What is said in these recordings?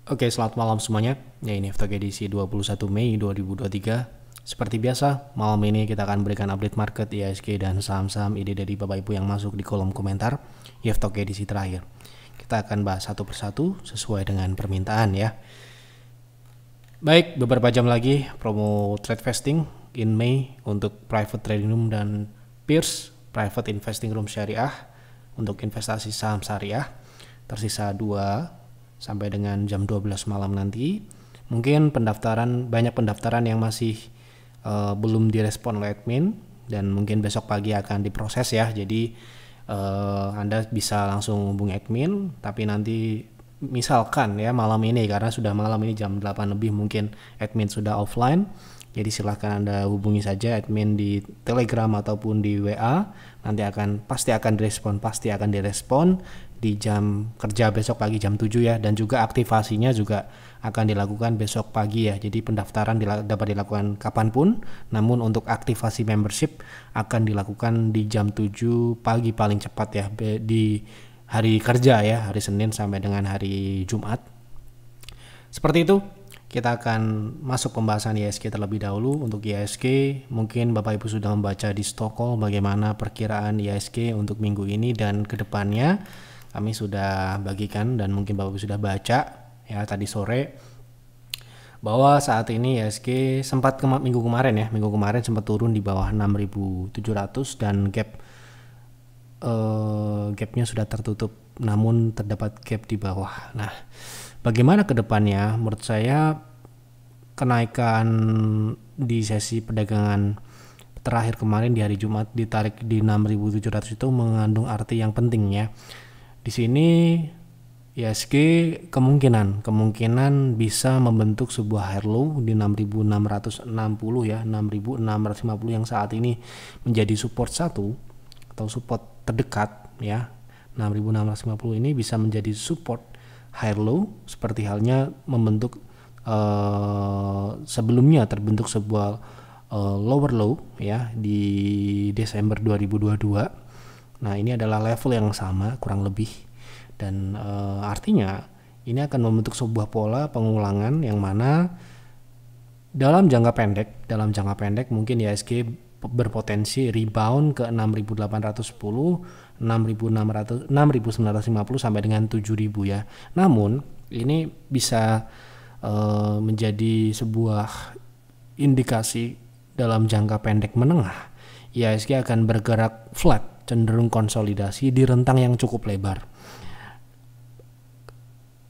Oke, selamat malam semuanya. Ya, ini FTG edisi 21 Mei 2023. Seperti biasa, malam ini kita akan berikan update market IHSG dan saham-saham ide dari Bapak Ibu yang masuk di kolom komentar FTG edisi terakhir. Kita akan bahas satu persatu sesuai dengan permintaan ya. Baik, beberapa jam lagi promo trade vesting in Mei untuk private trading room dan peers private investing room syariah untuk investasi saham syariah. Tersisa 2 sampai dengan jam 12 malam nanti. Mungkin banyak pendaftaran yang masih belum direspon oleh admin dan mungkin besok pagi akan diproses ya. Jadi Anda bisa langsung hubungi admin, tapi nanti misalkan ya malam ini, karena sudah malam ini jam 8 lebih, mungkin admin sudah offline. Jadi silahkan Anda hubungi saja admin di Telegram ataupun di WA. Nanti pasti akan direspon di jam kerja besok pagi jam 7 ya. Dan juga aktivasinya juga akan dilakukan besok pagi ya. Jadi pendaftaran dapat dilakukan kapanpun. Namun untuk aktivasi membership akan dilakukan di jam 7 pagi paling cepat ya. Di hari kerja ya, hari Senin sampai dengan hari Jumat. Seperti itu. Kita akan masuk pembahasan IHSG terlebih dahulu. Untuk IHSG, mungkin Bapak Ibu sudah membaca di Stockholm bagaimana perkiraan IHSG untuk minggu ini dan ke depannya. Kami sudah bagikan dan mungkin Bapak Ibu sudah baca ya tadi sore bahwa saat ini IHSG sempat minggu kemarin sempat turun di bawah 6.700 dan gapnya sudah tertutup, namun terdapat gap di bawah. Nah, bagaimana ke depannya? Menurut saya kenaikan di sesi perdagangan terakhir kemarin di hari Jumat ditarik di 6.700 itu mengandung arti yang penting ya. Di sini IHSG kemungkinan bisa membentuk sebuah higher low di 6.660 ya, 6.650 yang saat ini menjadi support 1 atau support terdekat ya. 6.650 ini bisa menjadi support higher low, seperti halnya membentuk sebelumnya terbentuk sebuah lower low ya di Desember 2022. Nah, ini adalah level yang sama kurang lebih, dan artinya ini akan membentuk sebuah pola pengulangan yang mana dalam jangka pendek mungkin IHSG berpotensi rebound ke 6.810, 6.950 sampai dengan 7.000 ya. Namun ini bisa menjadi sebuah indikasi dalam jangka pendek menengah IHSG akan bergerak flat, cenderung konsolidasi di rentang yang cukup lebar.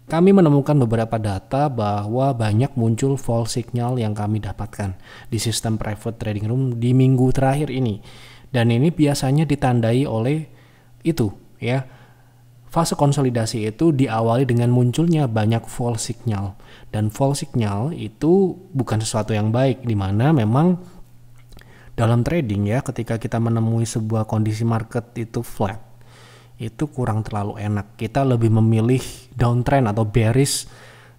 Kami menemukan beberapa data bahwa banyak muncul false signal yang kami dapatkan di sistem private trading room di minggu terakhir ini. Dan ini biasanya ditandai oleh itu ya. Fase konsolidasi itu diawali dengan munculnya banyak false signal. Dan false signal itu bukan sesuatu yang baik, di mana memang dalam trading ya, ketika kita menemui sebuah kondisi market itu flat, itu kurang terlalu enak. Kita lebih memilih downtrend atau bearish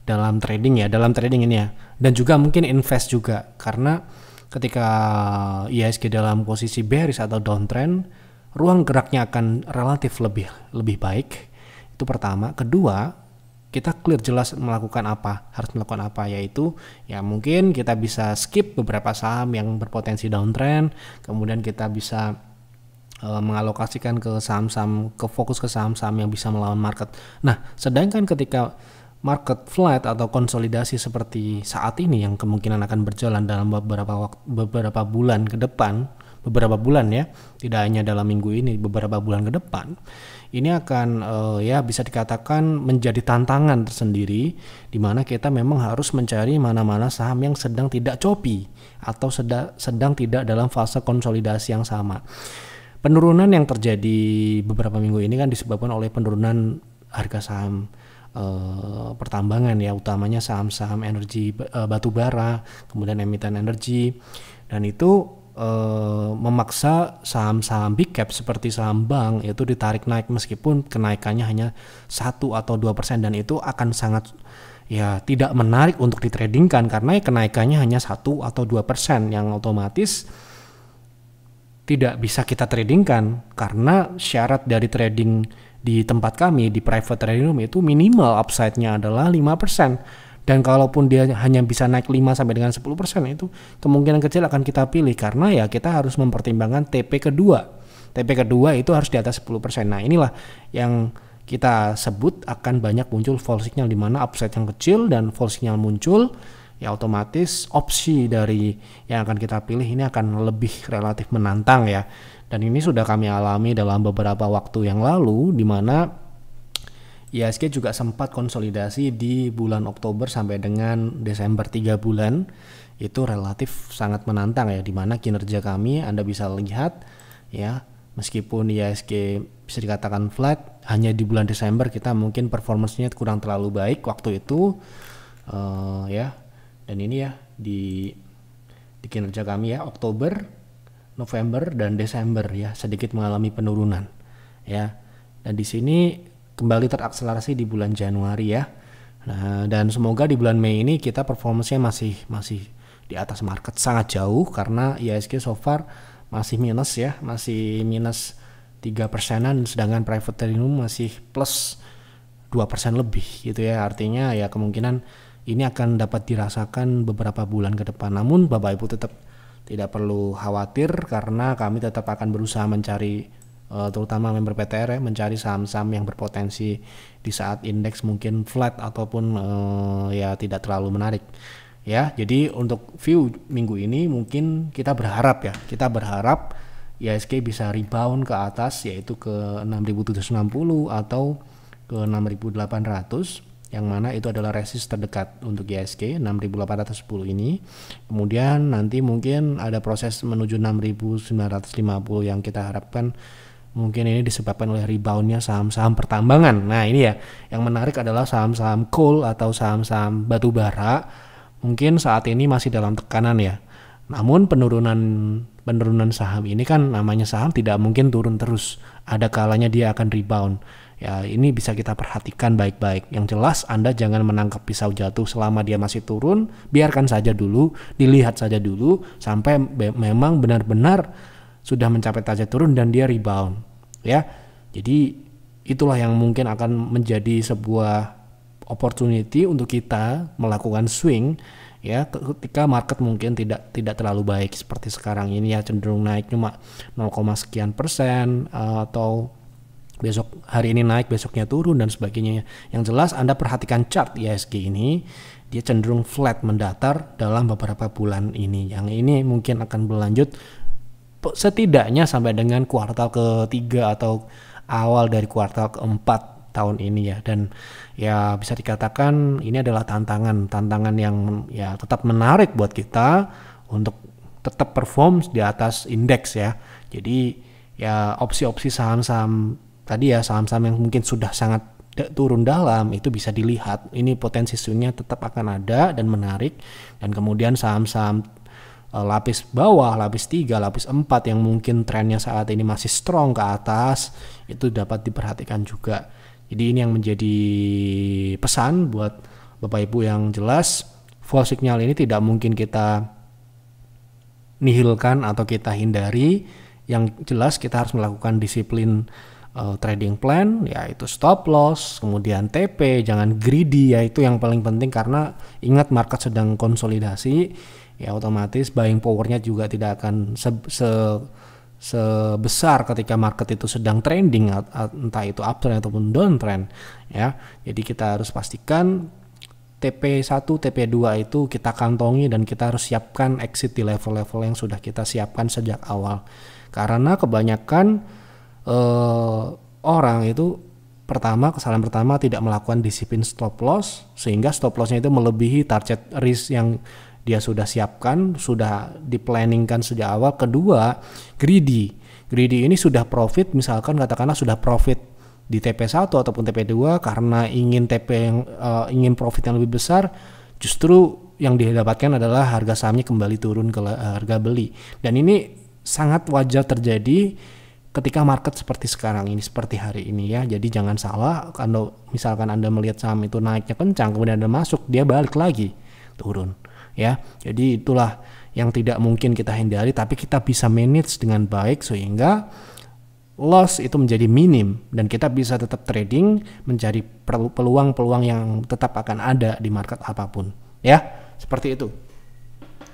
dalam trading ini ya. Dan juga mungkin invest juga, karena ketika IHSG dalam posisi bearish atau downtrend, ruang geraknya akan relatif lebih baik. Itu pertama. Kedua, kita clear jelas harus melakukan apa, yaitu ya mungkin kita bisa skip beberapa saham yang berpotensi downtrend, kemudian kita bisa mengalokasikan fokus ke saham-saham yang bisa melawan market. Nah, sedangkan ketika market flat atau konsolidasi seperti saat ini yang kemungkinan akan berjalan dalam beberapa bulan ke depan, tidak hanya dalam minggu ini, beberapa bulan ke depan, ini akan ya bisa dikatakan menjadi tantangan tersendiri, di mana kita memang harus mencari mana-mana saham yang sedang tidak choppy atau sedang tidak dalam fase konsolidasi yang sama. Penurunan yang terjadi beberapa minggu ini kan disebabkan oleh penurunan harga saham pertambangan ya, utamanya saham-saham energi batu bara, kemudian emiten energi, dan itu memaksa saham-saham big cap seperti saham bank itu ditarik naik meskipun kenaikannya hanya 1 atau 2%, dan itu akan sangat ya tidak menarik untuk ditradingkan karena kenaikannya hanya 1 atau 2%, yang otomatis tidak bisa kita tradingkan karena syarat dari trading di tempat kami di private trading room itu minimal upside-nya adalah 5%. Dan kalaupun dia hanya bisa naik 5 sampai dengan 10%, itu kemungkinan kecil akan kita pilih karena ya kita harus mempertimbangkan TP kedua. TP kedua itu harus di atas 10%. Nah, inilah yang kita sebut akan banyak muncul fall signal, di mana upside yang kecil dan fall signal muncul, ya otomatis opsi dari yang akan kita pilih ini akan lebih relatif menantang ya. Dan ini sudah kami alami dalam beberapa waktu yang lalu, di mana IHSG juga sempat konsolidasi di bulan Oktober sampai dengan Desember, 3 bulan itu relatif sangat menantang ya, di mana kinerja kami Anda bisa lihat ya, meskipun IHSG bisa dikatakan flat, hanya di bulan Desember kita mungkin performance-nya kurang terlalu baik waktu itu ya. Dan ini ya di kinerja kami ya, Oktober, November dan Desember ya sedikit mengalami penurunan ya. Dan di sini kembali terakselerasi di bulan Januari ya. Nah, dan semoga di bulan Mei ini kita performance-nya masih di atas market sangat jauh, karena IHSG so far masih minus ya, masih minus 3%-an, sedangkan private trading room masih plus 2% lebih gitu ya. Artinya ya kemungkinan ini akan dapat dirasakan beberapa bulan ke depan. Namun Bapak Ibu tetap tidak perlu khawatir karena kami tetap akan berusaha mencari terutama member PTR ya, mencari saham-saham yang berpotensi di saat indeks mungkin flat ataupun ya tidak terlalu menarik ya. Jadi untuk view minggu ini mungkin kita berharap IHSG bisa rebound ke atas, yaitu ke 6.760 atau ke 6.800, yang mana itu adalah resist terdekat untuk IHSG 6.810 ini. Kemudian nanti mungkin ada proses menuju 6.950 yang kita harapkan mungkin ini disebabkan oleh reboundnya saham-saham pertambangan. Nah ini ya, yang menarik adalah saham-saham coal atau saham-saham batu bara. Mungkin saat ini masih dalam tekanan ya. Namun penurunan saham ini kan namanya saham tidak mungkin turun terus. Ada kalanya dia akan rebound. Ya ini bisa kita perhatikan baik-baik. Yang jelas Anda jangan menangkap pisau jatuh selama dia masih turun. Biarkan saja dulu, dilihat saja dulu sampai memang benar-benar sudah mencapai target turun dan dia rebound ya. Jadi itulah yang mungkin akan menjadi sebuah opportunity untuk kita melakukan swing ya, ketika market mungkin tidak terlalu baik seperti sekarang ini ya, cenderung naik cuma 0, sekian persen atau besok hari ini naik besoknya turun dan sebagainya. Yang jelas Anda perhatikan chart IHSG ini, dia cenderung flat mendatar dalam beberapa bulan ini. Yang ini mungkin akan berlanjut setidaknya sampai dengan kuartal ketiga atau awal dari kuartal keempat tahun ini ya. Dan ya bisa dikatakan ini adalah tantangan yang ya tetap menarik buat kita untuk tetap perform di atas indeks ya. Jadi ya opsi-opsi saham-saham tadi ya, saham-saham yang mungkin sudah sangat turun dalam itu bisa dilihat, ini potensi swingnya tetap akan ada dan menarik. Dan kemudian saham-saham lapis bawah, lapis 3, lapis 4 yang mungkin trennya saat ini masih strong ke atas, itu dapat diperhatikan juga. Jadi ini yang menjadi pesan buat Bapak Ibu yang jelas, fall signal ini tidak mungkin kita nihilkan atau kita hindari. Yang jelas kita harus melakukan disiplin trading plan, yaitu stop loss, kemudian TP, jangan greedy ya, itu yang paling penting karena ingat market sedang konsolidasi. Ya otomatis buying powernya juga tidak akan sebesar ketika market itu sedang trending, entah itu uptrend ataupun downtrend ya. Jadi kita harus pastikan TP1, TP2 itu kita kantongi dan kita harus siapkan exit di level-level yang sudah kita siapkan sejak awal. Karena kebanyakan orang itu kesalahan pertama tidak melakukan disiplin stop loss, sehingga stop lossnya itu melebihi target risk yang dia sudah siapkan, sudah diplanningkan sejak awal. Kedua, greedy ini sudah profit, misalkan katakanlah sudah profit di TP1 ataupun TP2 karena ingin ingin profit yang lebih besar, justru yang didapatkan adalah harga sahamnya kembali turun ke harga beli. Dan ini sangat wajar terjadi ketika market seperti sekarang ini, seperti hari ini ya. Jadi jangan salah, kalau misalkan Anda melihat saham itu naiknya kencang kemudian Anda masuk, dia balik lagi turun ya. Jadi itulah yang tidak mungkin kita hindari, tapi kita bisa manage dengan baik sehingga loss itu menjadi minim dan kita bisa tetap trading, mencari peluang-peluang yang tetap akan ada di market apapun. Ya, seperti itu.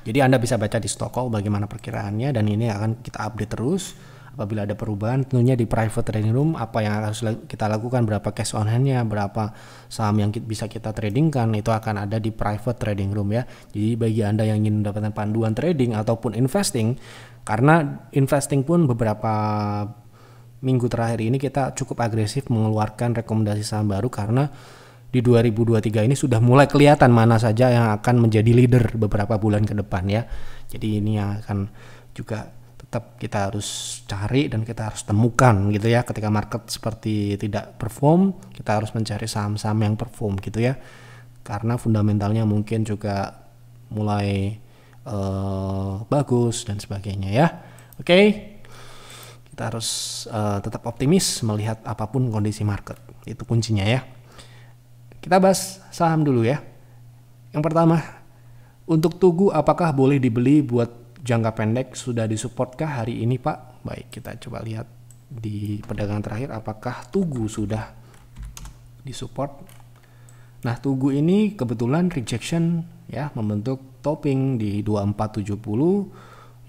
Jadi Anda bisa baca di Stockcall bagaimana perkiraannya, dan ini akan kita update terus. Apabila ada perubahan tentunya di private trading room, apa yang harus kita lakukan, berapa cash on hand-nya, berapa saham yang bisa kita tradingkan, itu akan ada di private trading room ya. Jadi bagi Anda yang ingin mendapatkan panduan trading ataupun investing, karena investing pun beberapa minggu terakhir ini kita cukup agresif mengeluarkan rekomendasi saham baru, karena di 2023 ini sudah mulai kelihatan mana saja yang akan menjadi leader beberapa bulan ke depan ya. Jadi ini yang akan juga tetap kita harus cari dan kita harus temukan gitu ya. Ketika market seperti tidak perform, kita harus mencari saham-saham yang perform gitu ya. Karena fundamentalnya mungkin juga mulai bagus dan sebagainya ya. Oke. Kita harus tetap optimis melihat apapun kondisi market. Itu kuncinya ya. Kita bahas saham dulu ya. Yang pertama, untuk Tugu apakah boleh dibeli buat jangka pendek, sudah disupportkah hari ini Pak? Baik, kita coba lihat di perdagangan terakhir apakah Tugu sudah disupport. Nah, Tugu ini kebetulan rejection ya, membentuk topping di 2470.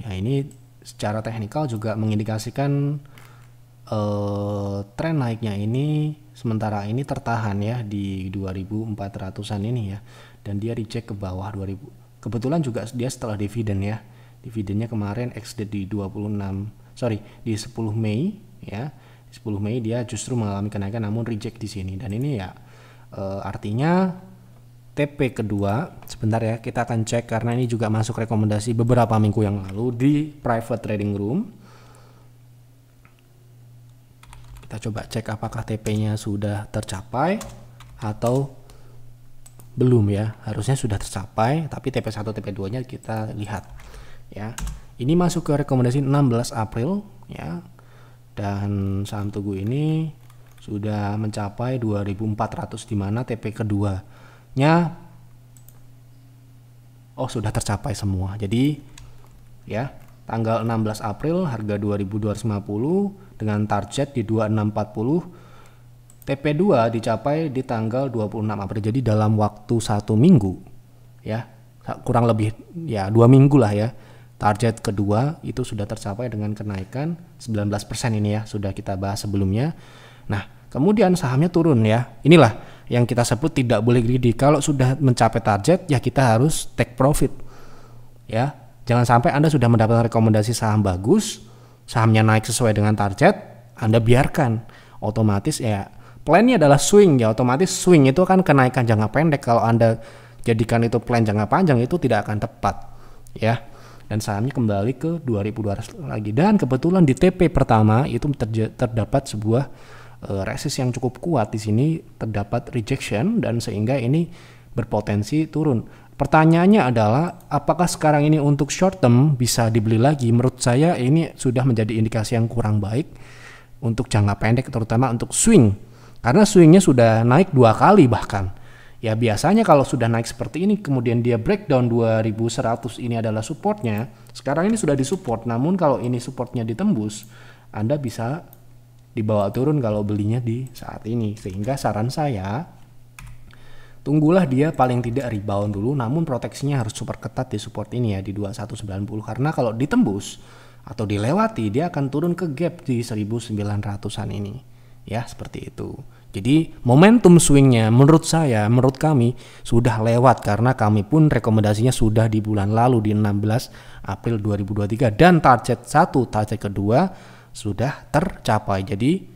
Ya, ini secara teknikal juga mengindikasikan tren naiknya ini sementara ini tertahan ya di 2400-an ini ya, dan dia reject ke bawah 2000. Kebetulan juga dia setelah dividen ya. Dividennya kemarin exit di 10 Mei ya. Di 10 Mei dia justru mengalami kenaikan namun reject di sini, dan ini ya artinya TP kedua sebentar ya, kita akan cek karena ini juga masuk rekomendasi beberapa minggu yang lalu di private trading room. Kita coba cek apakah TP-nya sudah tercapai atau belum ya. Harusnya sudah tercapai, tapi TP1 TP2 nya kita lihat ya. Ini masuk ke rekomendasi 16 April ya, dan saham Tugu ini sudah mencapai 2400, di mana TP keduanya sudah tercapai semua. Jadi ya, tanggal 16 April harga 2250 dengan target di 2640. TP2 dicapai di tanggal 26 April. Jadi dalam waktu 1 minggu ya, kurang lebih ya 2 minggu lah ya, target kedua itu sudah tercapai dengan kenaikan 19% ini ya, sudah kita bahas sebelumnya. Nah, kemudian sahamnya turun ya. Inilah yang kita sebut tidak boleh greedy. Kalau sudah mencapai target ya kita harus take profit ya. Jangan sampai Anda sudah mendapatkan rekomendasi saham bagus, sahamnya naik sesuai dengan target, Anda biarkan. Otomatis ya plannya adalah swing ya, otomatis swing itu kan kenaikan jangka pendek. Kalau Anda jadikan itu plan jangka panjang itu tidak akan tepat ya. Dan sahamnya kembali ke 2200 lagi, dan kebetulan di TP pertama itu terdapat sebuah resist yang cukup kuat. Di sini terdapat rejection dan sehingga ini berpotensi turun. Pertanyaannya adalah apakah sekarang ini untuk short term bisa dibeli lagi? Menurut saya ini sudah menjadi indikasi yang kurang baik untuk jangka pendek, terutama untuk swing, karena swingnya sudah naik 2 kali bahkan. Ya biasanya kalau sudah naik seperti ini kemudian dia breakdown 2100 ini adalah supportnya. Sekarang ini sudah disupport, namun kalau ini supportnya ditembus, Anda bisa dibawa turun kalau belinya di saat ini. Sehingga saran saya, tunggulah dia paling tidak rebound dulu, namun proteksinya harus super ketat di support ini ya, di 2190, karena kalau ditembus atau dilewati dia akan turun ke gap di 1900-an ini ya, seperti itu. Jadi momentum swingnya menurut saya, menurut kami sudah lewat, karena kami pun rekomendasinya sudah di bulan lalu di 16 April 2023, dan target kedua sudah tercapai. Jadi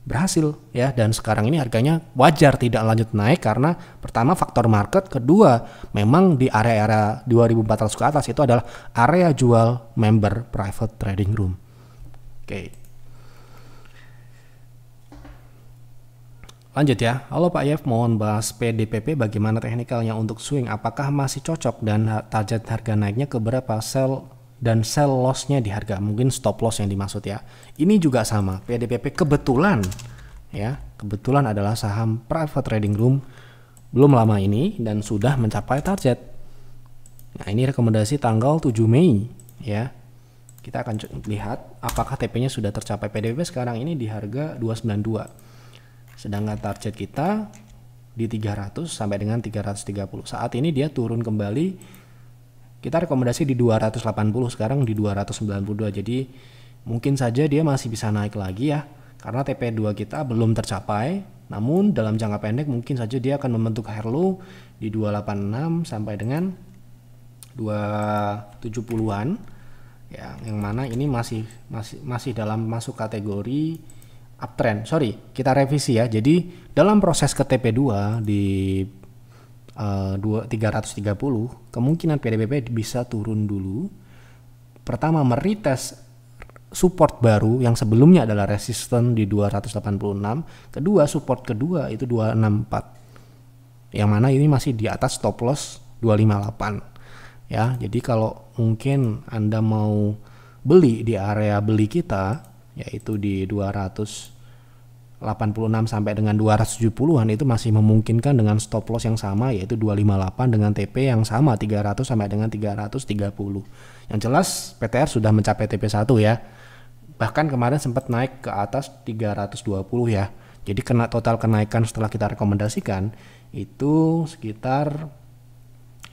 berhasil ya, dan sekarang ini harganya wajar tidak lanjut naik karena pertama faktor market, kedua memang di area-area 2400 ke atas itu adalah area jual member private trading room. Oke. Lanjut ya. Halo Pak Yev, mohon bahas PDPP bagaimana teknikalnya untuk swing, apakah masih cocok dan target harga naiknya ke berapa, sell dan sell loss-nya di harga, mungkin stop loss yang dimaksud ya. Ini juga sama, PDPP kebetulan adalah saham private trading room belum lama ini dan sudah mencapai target Nah, ini rekomendasi tanggal 7 Mei ya. Kita akan lihat apakah TP-nya sudah tercapai. PDBP sekarang ini di harga 292. Sedangkan target kita di 300 sampai dengan 330. Saat ini dia turun kembali. Kita rekomendasi di 280, sekarang di 292. Jadi mungkin saja dia masih bisa naik lagi ya. Karena TP2 kita belum tercapai. Namun dalam jangka pendek mungkin saja dia akan membentuk hair low di 286 sampai dengan 270-an ya, yang mana ini masih dalam masuk kategori uptrend. Sorry, kita revisi ya. Jadi dalam proses ke TP2 di 330 kemungkinan PDBP bisa turun dulu. Pertama, meretest support baru yang sebelumnya adalah resisten di 286. Kedua, support kedua itu 264. Yang mana ini masih di atas stop loss 258. Ya, jadi kalau mungkin Anda mau beli di area beli kita yaitu di 286 sampai dengan 270-an itu masih memungkinkan dengan stop loss yang sama yaitu 258 dengan TP yang sama 300 sampai dengan 330. Yang jelas PTR sudah mencapai TP1 ya. Bahkan kemarin sempat naik ke atas 320 ya. Jadi total kenaikan setelah kita rekomendasikan itu sekitar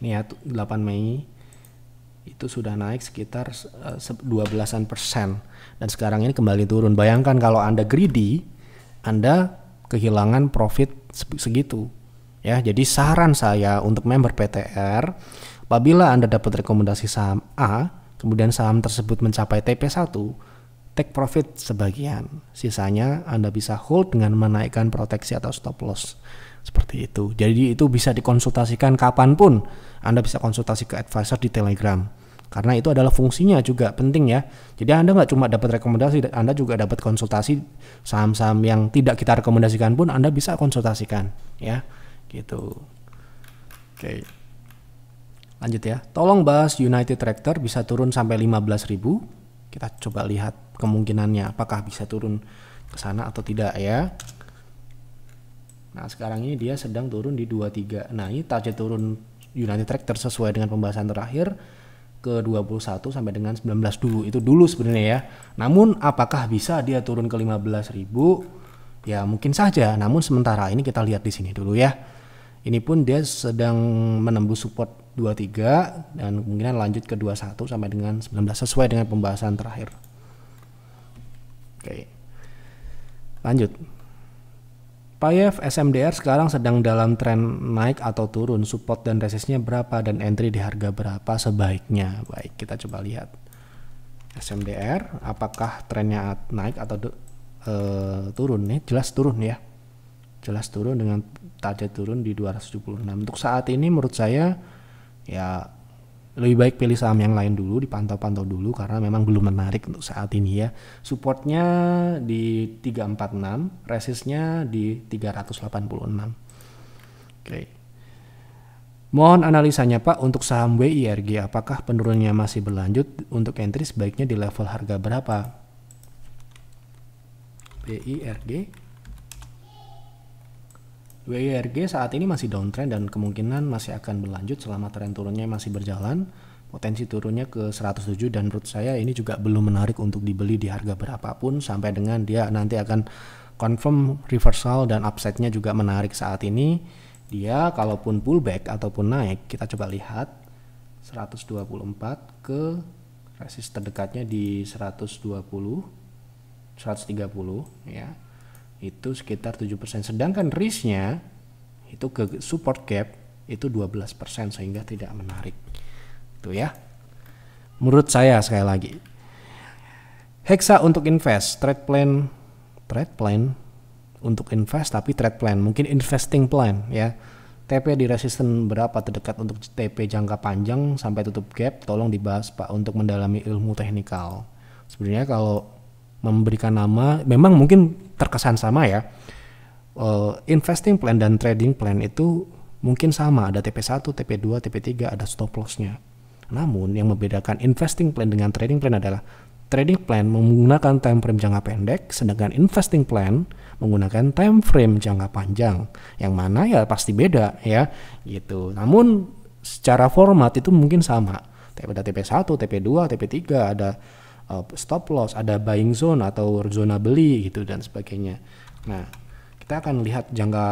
ini ya 8 Mei itu sudah naik sekitar 12% dan sekarang ini kembali turun. Bayangkan kalau Anda greedy, Anda kehilangan profit segitu ya. Jadi saran saya untuk member PTR, apabila Anda dapat rekomendasi saham A, kemudian saham tersebut mencapai TP1, take profit sebagian, sisanya Anda bisa hold dengan menaikkan proteksi atau stop loss. Seperti itu. Jadi itu bisa dikonsultasikan kapanpun. Anda bisa konsultasi ke advisor di Telegram. Karena itu adalah fungsinya juga penting ya. Jadi Anda nggak cuma dapat rekomendasi, Anda juga dapat konsultasi saham-saham yang tidak kita rekomendasikan pun Anda bisa konsultasikan ya. Gitu. Oke. Lanjut ya. Tolong bahas United Tractor bisa turun sampai 15.000. Kita coba lihat kemungkinannya apakah bisa turun ke sana atau tidak ya. Nah, sekarang ini dia sedang turun di 23. Nah, ini target turun United Tractor sesuai dengan pembahasan terakhir ke 21 sampai dengan 19 dulu. Itu dulu sebenarnya ya. Namun apakah bisa dia turun ke 15.000? Ya, mungkin saja. Namun sementara ini kita lihat di sini dulu ya. Ini pun dia sedang menembus support 23 dan kemungkinan lanjut ke 21 sampai dengan 19 sesuai dengan pembahasan terakhir. Oke. Lanjut. PAYF SMDR sekarang sedang dalam tren naik atau turun, support dan resistnya berapa dan entry di harga berapa sebaiknya. Baik, kita coba lihat SMDR apakah trennya naik atau turun nih. Jelas turun ya, jelas turun dengan target turun di 276. Untuk saat ini menurut saya ya lebih baik pilih saham yang lain dulu, dipantau-pantau dulu karena memang belum menarik untuk saat ini ya. Supportnya di 346, resistnya di 386. Oke. Mohon analisanya Pak untuk saham WIRG, apakah penurunannya masih berlanjut? Untuk entry sebaiknya di level harga berapa? WIRG saat ini masih downtrend dan kemungkinan masih akan berlanjut selama tren turunnya masih berjalan. Potensi turunnya ke 107 dan menurut saya ini juga belum menarik untuk dibeli di harga berapapun sampai dengan dia nanti akan confirm reversal dan upside-nya juga menarik. Saat ini dia kalaupun pullback ataupun naik, kita coba lihat 124 ke resist terdekatnya di 120 130 ya. Itu sekitar 7%, sedangkan risknya itu ke support gap itu 12% sehingga tidak menarik itu ya menurut saya. Sekali lagi, Hexa untuk invest, trade plan untuk invest tapi trade plan mungkin investing plan ya. TP di resisten berapa terdekat untuk TP jangka panjang sampai tutup gap, tolong dibahas Pak untuk mendalami ilmu teknikal. Sebenarnya kalau memberikan nama memang mungkin terkesan sama ya. Investing plan dan trading plan itu mungkin sama, ada TP1, TP2, TP3, ada stop lossnya. Namun yang membedakan investing plan dengan trading plan adalah trading plan menggunakan time frame jangka pendek, sedangkan investing plan menggunakan time frame jangka panjang. Yang mana ya pasti beda ya gitu. Namun secara format itu mungkin sama. Ada TP1, TP2, TP3, ada stop loss, ada buying zone atau zona beli gitu dan sebagainya. Nah, kita akan lihat jangka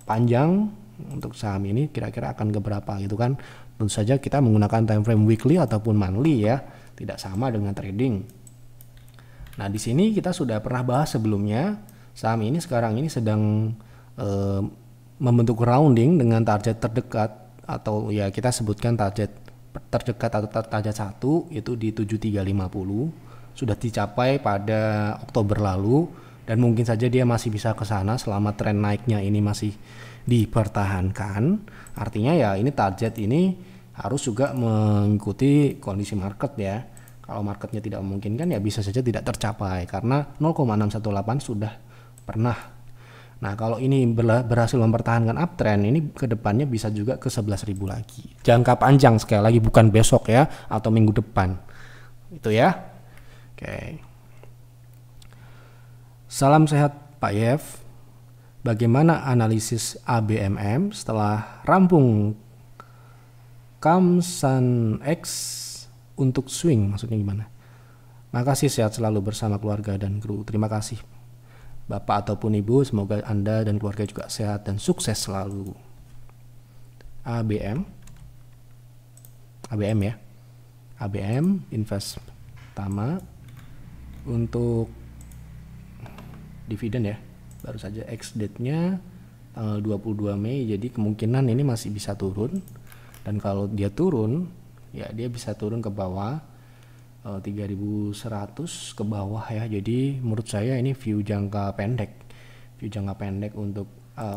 panjang untuk saham ini kira-kira akan ke berapa gitu kan. Tentu saja kita menggunakan time frame weekly ataupun monthly ya, tidak sama dengan trading. Nah, di sini kita sudah pernah bahas sebelumnya, saham ini sekarang ini sedang membentuk rounding dengan target terdekat atau ya kita sebutkan target terdekat atau target 1 itu di 7350 sudah dicapai pada Oktober lalu dan mungkin saja dia masih bisa ke sana selama tren naiknya ini masih dipertahankan. Artinya ya ini target ini harus juga mengikuti kondisi market ya. Kalau marketnya tidak memungkinkan ya bisa saja tidak tercapai karena 0,618 sudah pernah. Nah, kalau ini berhasil mempertahankan uptrend, ini ke depannya bisa juga ke 11.000 lagi. Jangka panjang sekali lagi, bukan besok ya, atau minggu depan. Itu ya. Oke. Salam sehat Pak Yev. Bagaimana analisis ABMM setelah rampung Kamsan X untuk swing? Maksudnya gimana? Makasih, sehat selalu bersama keluarga dan kru. Terima kasih Bapak ataupun Ibu, semoga Anda dan keluarga juga sehat dan sukses selalu. ABM ya. ABM Invest pertama untuk dividen ya. Baru saja ex date-nya tanggal 22 Mei, jadi kemungkinan ini masih bisa turun. Dan kalau dia turun, ya dia bisa turun ke bawah 3.100 ke bawah ya. Jadi menurut saya ini view jangka pendek untuk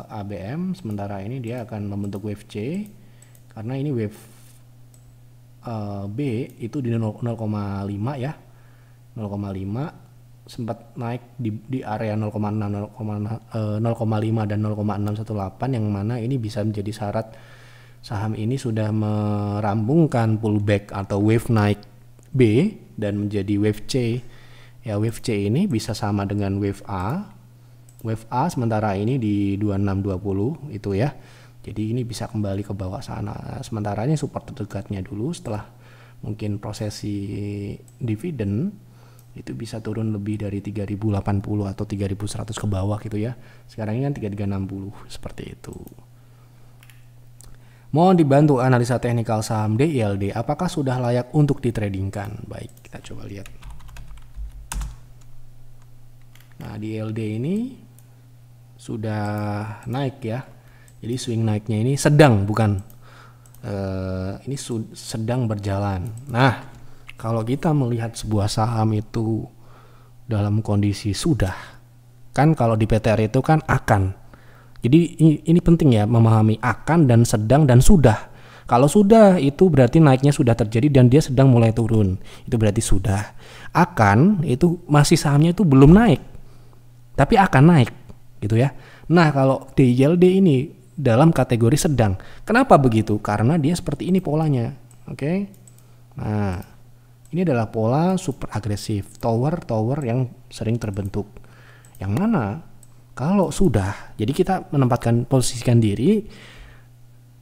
ABM. Sementara ini dia akan membentuk wave C karena ini wave B itu di 0,5 ya, 0,5 sempat naik di area 0,6, 0,5 dan 0,618 yang mana ini bisa menjadi syarat saham ini sudah merampungkan pullback atau wave naik B dan menjadi wave C. Ya, wave C ini bisa sama dengan wave A. Wave A sementara ini di 2620 itu ya. Jadi ini bisa kembali ke bawah sana. Sementara ini support terdekatnya dulu setelah mungkin prosesi dividen itu bisa turun lebih dari 3080 atau 3100 ke bawah gitu ya. Sekarang ini kan 3360 seperti itu. Mohon dibantu analisa teknikal saham DILD, apakah sudah layak untuk ditradingkan? Baik, kita coba lihat. Nah, DILD ini sudah naik ya. Jadi swing naiknya ini sedang, bukan ini sedang berjalan. Nah, kalau kita melihat sebuah saham itu dalam kondisi sudah, kan kalau di PTR itu kan akan. Jadi ini penting ya, memahami akan dan sedang dan sudah. Kalau sudah itu berarti naiknya sudah terjadi dan dia sedang mulai turun. Itu berarti sudah. Akan itu masih sahamnya itu belum naik, tapi akan naik gitu ya. Nah, kalau DILD ini dalam kategori sedang. Kenapa begitu? Karena dia seperti ini polanya. Oke. Nah, ini adalah pola super agresif, tower yang sering terbentuk. Yang mana kalau sudah, jadi kita menempatkan posisikan diri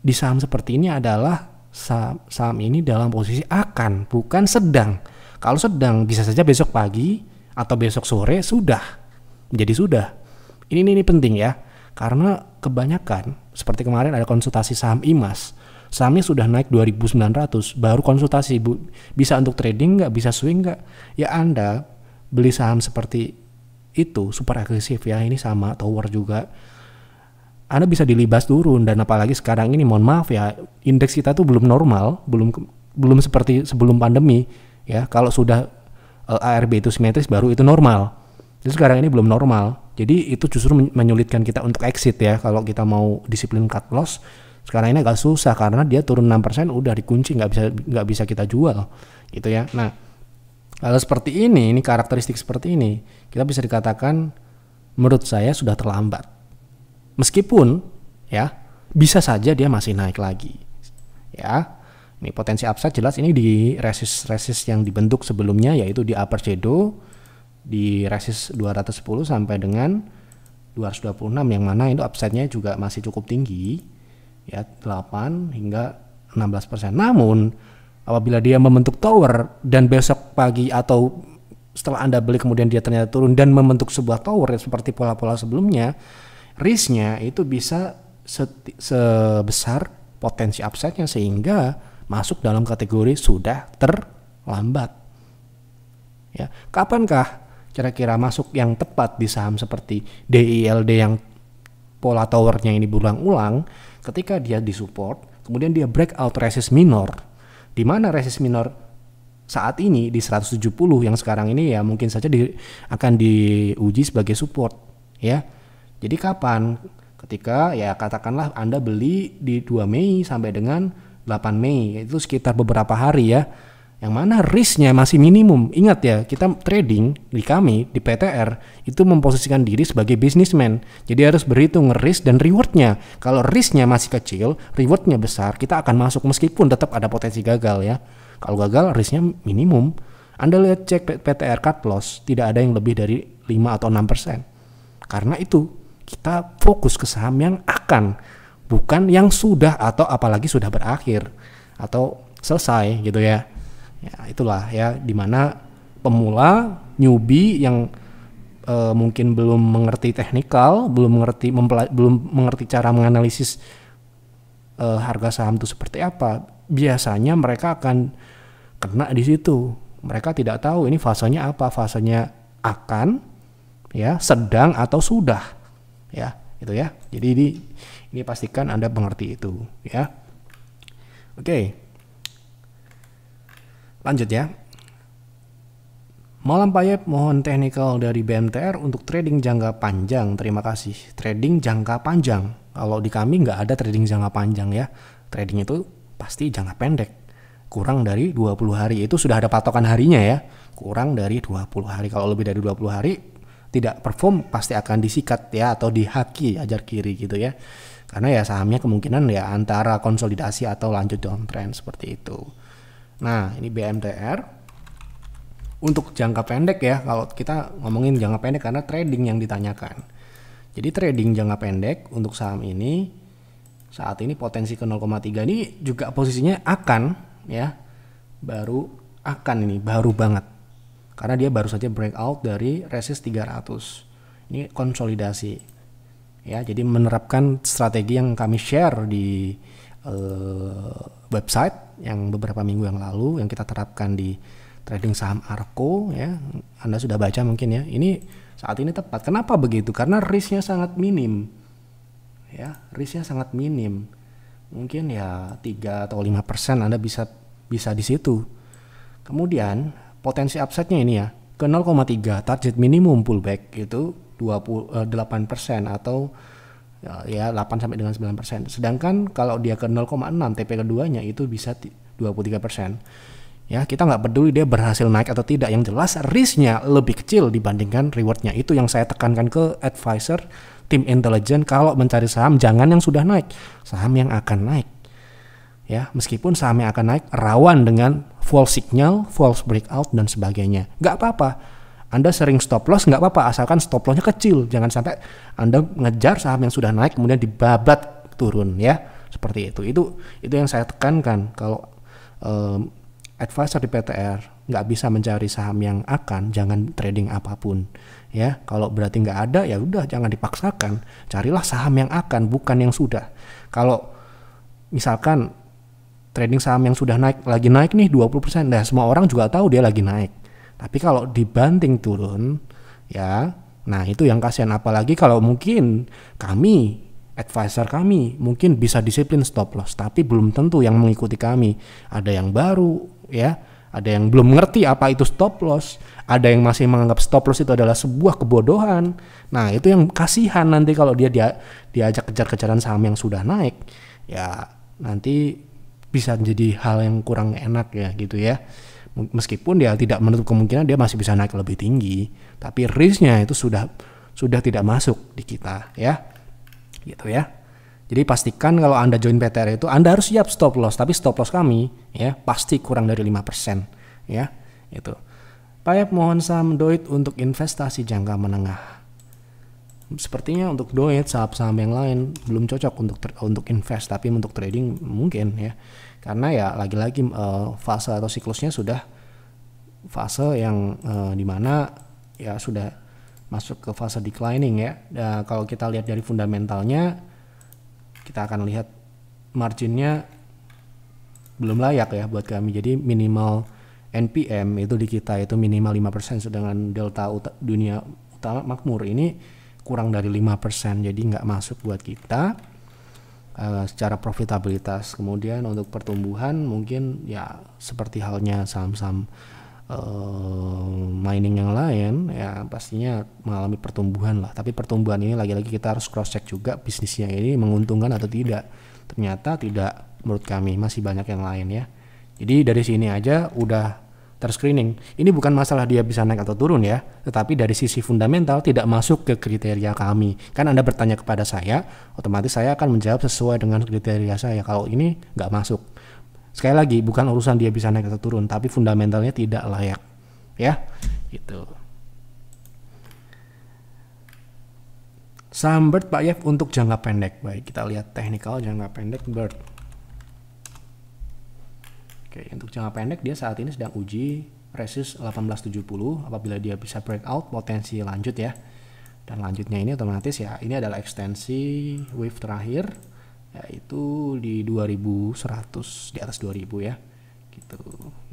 di saham seperti ini adalah saham ini dalam posisi akan, bukan sedang. Kalau sedang bisa saja besok pagi atau besok sore sudah menjadi sudah. Ini penting ya, karena kebanyakan seperti kemarin ada konsultasi saham IMAS, sahamnya sudah naik 2.900, baru konsultasi bisa untuk trading nggak, bisa swing nggak? Ya Anda beli saham seperti itu super agresif ya, ini sama tower juga, Anda bisa dilibas turun. Dan apalagi sekarang ini mohon maaf ya, indeks kita tuh belum normal, belum seperti sebelum pandemi ya. Kalau sudah ARB itu simetris baru itu normal. Jadi sekarang ini belum normal, jadi itu justru menyulitkan kita untuk exit ya. Kalau kita mau disiplin cut loss sekarang ini agak susah karena dia turun 6% udah dikunci, nggak bisa kita jual gitu ya. Nah, kalau seperti ini karakteristik seperti ini, kita bisa dikatakan menurut saya sudah terlambat. Meskipun ya bisa saja dia masih naik lagi. Ya, ini potensi upside jelas ini di resist yang dibentuk sebelumnya, yaitu di upper shadow di resist 210 sampai dengan 226 yang mana itu upside-nya juga masih cukup tinggi. ya 8 hingga 16%. Namun apabila dia membentuk tower dan besok pagi atau setelah Anda beli kemudian dia ternyata turun dan membentuk sebuah tower seperti pola-pola sebelumnya, risknya itu bisa sebesar potensi upside-nya sehingga masuk dalam kategori sudah terlambat. Ya, kapankah kira-kira masuk yang tepat di saham seperti DILD yang pola towernya ini berulang-ulang? Ketika dia disupport, kemudian dia breakout resist minor, di mana resist minor saat ini di 170 yang sekarang ini ya mungkin saja akan diuji sebagai support ya. Jadi kapan? Ketika ya katakanlah Anda beli di 2 Mei sampai dengan 8 Mei, itu sekitar beberapa hari ya. Yang mana risknya masih minimum. Ingat ya, kita trading di kami, di PTR, itu memposisikan diri sebagai businessman. Jadi harus berhitung risk dan rewardnya. Kalau risknya masih kecil, rewardnya besar, kita akan masuk meskipun tetap ada potensi gagal ya. Kalau gagal, risknya minimum. Anda lihat cek PTR cut loss, tidak ada yang lebih dari 5 atau 6%. Karena itu, kita fokus ke saham yang akan, bukan yang sudah atau apalagi sudah berakhir atau selesai gitu ya. Ya itulah ya dimana pemula newbie yang mungkin belum mengerti teknikal, belum mengerti cara menganalisis harga saham itu seperti apa, biasanya mereka akan kena di situ. Mereka tidak tahu ini fasenya apa, fasenya akan, ya, sedang atau sudah, ya, itu ya. Jadi ini pastikan Anda mengerti itu, ya. Oke. Lanjut ya. Malam Payep, mohon teknikal dari BMTR untuk trading jangka panjang. Terima kasih. Trading jangka panjang. Kalau di kami nggak ada trading jangka panjang ya. Trading itu pasti jangka pendek. Kurang dari 20 hari. Itu sudah ada patokan harinya ya. Kurang dari 20 hari. Kalau lebih dari 20 hari tidak perform pasti akan disikat ya atau dihaki ajar kiri gitu ya. Karena ya sahamnya kemungkinan ya antara konsolidasi atau lanjut downtrend seperti itu. Nah, ini BMTR untuk jangka pendek ya. Kalau kita ngomongin jangka pendek karena trading yang ditanyakan. Jadi trading jangka pendek untuk saham ini saat ini potensi ke 0,3 ini juga posisinya akan ya. Baru banget. Karena dia baru saja breakout dari resist 300. Ini konsolidasi. Ya, jadi menerapkan strategi yang kami share di website yang beberapa minggu yang lalu yang kita terapkan di trading saham Arko ya. Anda sudah baca mungkin ya. Ini saat ini tepat. Kenapa begitu? Karena risknya sangat minim. Ya, risknya sangat minim. Mungkin ya 3 atau 5% Anda bisa di situ. Kemudian potensi upside-nya ini ya ke 0,3 target minimum pullback itu 8% atau ya 8 sampai dengan 9%. Sedangkan kalau dia ke 0,6 TP keduanya itu bisa 23%. Ya, kita nggak peduli dia berhasil naik atau tidak. Yang jelas risknya lebih kecil dibandingkan rewardnya. Itu yang saya tekankan ke advisor, tim intelijen kalau mencari saham jangan yang sudah naik, saham yang akan naik. Ya, meskipun saham yang akan naik rawan dengan false signal, false breakout dan sebagainya. Nggak apa-apa. Anda sering stop loss nggak apa-apa asalkan stop lossnya kecil. Jangan sampai Anda ngejar saham yang sudah naik kemudian dibabat turun ya. Seperti itu. Itu yang saya tekankan kalau advisor di PTR nggak bisa mencari saham yang akan, jangan trading apapun ya. Kalau berarti nggak ada ya udah jangan dipaksakan. Carilah saham yang akan bukan yang sudah. Kalau misalkan trading saham yang sudah naik lagi naik nih 20%, nah semua orang juga tahu dia lagi naik. Tapi kalau dibanting turun, ya, nah itu yang kasihan. Apalagi kalau mungkin advisor kami mungkin bisa disiplin stop loss, tapi belum tentu yang mengikuti kami. Ada yang baru, ya, ada yang belum ngerti apa itu stop loss, ada yang masih menganggap stop loss itu adalah sebuah kebodohan. Nah itu yang kasihan nanti kalau dia diajak kejar-kejaran saham yang sudah naik, ya nanti bisa menjadi hal yang kurang enak ya gitu ya. Meskipun dia tidak menutup kemungkinan dia masih bisa naik lebih tinggi, tapi risknya itu sudah tidak masuk di kita ya, gitu ya. Jadi pastikan kalau Anda join PTR itu Anda harus siap stop loss, tapi stop loss kami ya pasti kurang dari 5% ya, itu. Payep mohon saham Doit untuk investasi jangka menengah. sepertinya untuk donate saham-saham yang lain belum cocok untuk invest, tapi untuk trading mungkin ya, karena ya lagi-lagi fase atau siklusnya sudah fase yang dimana ya sudah masuk ke fase declining ya. Nah, kalau kita lihat dari fundamentalnya, kita akan lihat marginnya belum layak ya buat kami. Jadi minimal NPM itu di kita itu minimal 5%, sedangkan delta dunia utama makmur ini kurang dari 5%, jadi nggak masuk buat kita secara profitabilitas. Kemudian untuk pertumbuhan mungkin ya seperti halnya saham-saham mining yang lain ya pastinya mengalami pertumbuhan lah, tapi pertumbuhan ini lagi-lagi kita harus cross check juga bisnisnya ini menguntungkan atau tidak. Ternyata tidak, menurut kami masih banyak yang lain ya. Jadi dari sini aja udah terscreening. Ini bukan masalah dia bisa naik atau turun ya, tetapi dari sisi fundamental tidak masuk ke kriteria kami. Kan Anda bertanya kepada saya, otomatis saya akan menjawab sesuai dengan kriteria saya. Kalau ini nggak masuk. Sekali lagi, bukan urusan dia bisa naik atau turun, tapi fundamentalnya tidak layak. Ya, gitu. Saham BIRD Pak Yev untuk jangka pendek. Baik, kita lihat teknikal jangka pendek BIRD. Oke, untuk jangka pendek dia saat ini sedang uji resist 1870. Apabila dia bisa breakout, potensi lanjut ya. Dan lanjutnya ini otomatis ya, ini adalah ekstensi wave terakhir, yaitu di 2100, di atas 2000 ya. Gitu.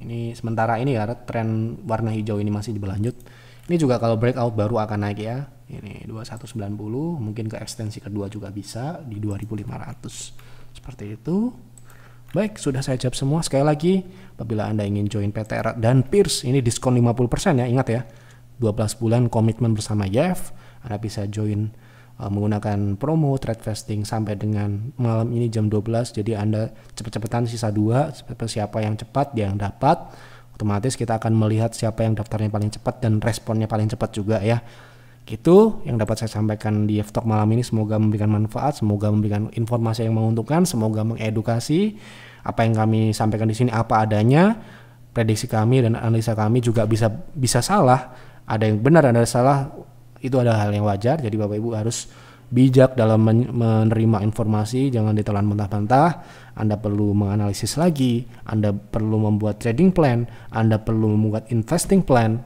Ini sementara ini ya, tren warna hijau ini masih berlanjut. Ini juga kalau breakout baru akan naik ya. Ini 2190, mungkin ke ekstensi kedua juga bisa di 2500. Seperti itu. Baik, sudah saya jawab semua. Sekali lagi, apabila Anda ingin join PTR dan Pierce, ini diskon 50% ya, ingat ya. 12 bulan komitmen bersama Yev, Anda bisa join menggunakan promo trade vesting sampai dengan malam ini jam 12. Jadi Anda cepet-cepetan sisa 2, siapa yang cepat dia yang dapat. Otomatis kita akan melihat siapa yang daftarnya paling cepat dan responnya paling cepat juga ya. Gitu yang dapat saya sampaikan di Talk malam ini. Semoga memberikan manfaat, semoga memberikan informasi yang menguntungkan, semoga mengedukasi. Apa yang kami sampaikan di sini apa adanya. Prediksi kami dan analisa kami juga bisa salah. Ada yang benar, ada yang salah. Itu adalah hal yang wajar. Jadi Bapak Ibu harus bijak dalam menerima informasi, jangan ditelan mentah-mentah. Anda perlu menganalisis lagi, Anda perlu membuat trading plan, Anda perlu membuat investing plan.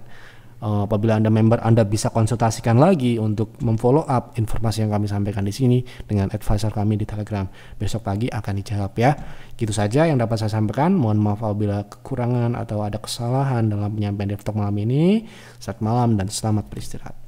Apabila Anda member, Anda bisa konsultasikan lagi untuk memfollow up informasi yang kami sampaikan di sini dengan advisor kami di Telegram. Besok pagi akan dijawab ya. Gitu saja yang dapat saya sampaikan. Mohon maaf apabila kekurangan atau ada kesalahan dalam penyampaian Talk malam ini. Selamat malam dan selamat beristirahat.